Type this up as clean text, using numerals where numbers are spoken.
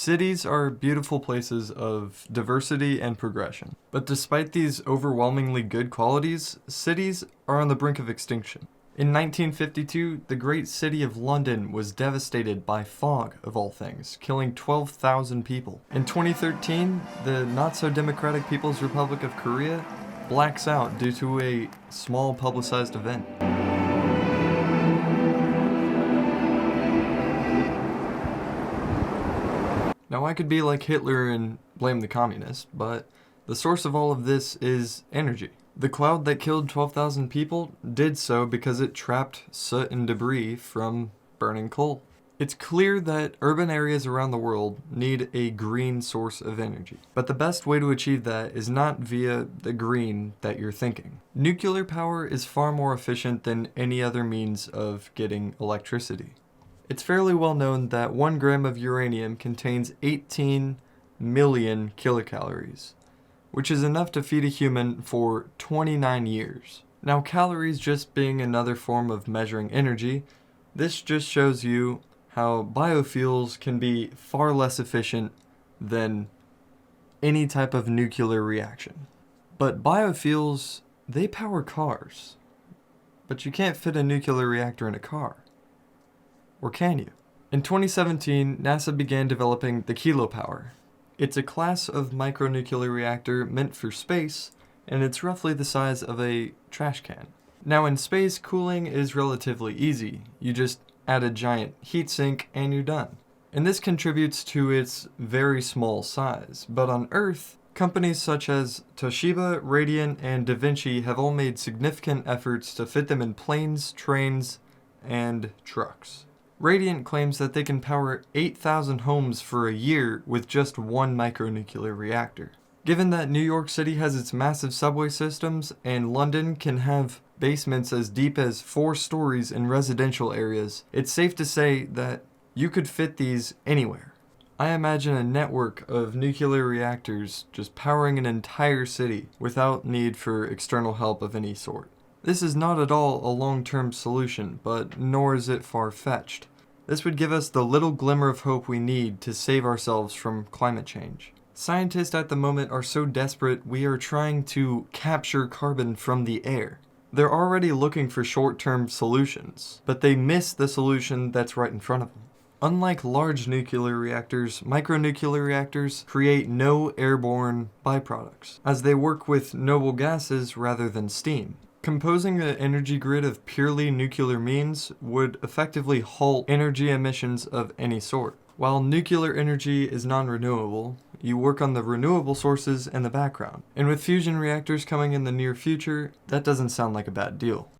Cities are beautiful places of diversity and progression. But despite these overwhelmingly good qualities, cities are on the brink of extinction. In 1952, the great city of London was devastated by fog, of all things, killing 12,000 people. In 2013, the not-so-democratic People's Republic of Korea blacks out due to a small publicized event. Now, I could be like Hitler and blame the communists, but the source of all of this is energy. The cloud that killed 12,000 people did so because it trapped soot and debris from burning coal. It's clear that urban areas around the world need a green source of energy. But the best way to achieve that is not via the green that you're thinking. Nuclear power is far more efficient than any other means of getting electricity. It's fairly well known that 1 gram of uranium contains 18 million kilocalories, which is enough to feed a human for 29 years. Now, calories just being another form of measuring energy, this just shows you how biofuels can be far less efficient than any type of nuclear reaction. But biofuels, they power cars. But you can't fit a nuclear reactor in a car. Or can you? In 2017, NASA began developing the kilopower. It's a class of micronuclear reactor meant for space, and it's roughly the size of a trash can. Now in space, cooling is relatively easy. You just add a giant heatsink and you're done. And this contributes to its very small size. But on Earth, companies such as Toshiba, Radiant, and Da Vinci have all made significant efforts to fit them in planes, trains, and trucks. Radiant claims that they can power 8,000 homes for a year with just one micronuclear reactor. Given that New York City has its massive subway systems, and London can have basements as deep as 4 stories in residential areas, it's safe to say that you could fit these anywhere. I imagine a network of nuclear reactors just powering an entire city without need for external help of any sort. This is not at all a long-term solution, but nor is it far-fetched. This would give us the little glimmer of hope we need to save ourselves from climate change. Scientists at the moment are so desperate we are trying to capture carbon from the air. They're already looking for short-term solutions, but they miss the solution that's right in front of them. Unlike large nuclear reactors, micronuclear reactors create no airborne byproducts, as they work with noble gases rather than steam. Composing an energy grid of purely nuclear means would effectively halt energy emissions of any sort. While nuclear energy is non-renewable, you work on the renewable sources in the background. And with fusion reactors coming in the near future, that doesn't sound like a bad deal.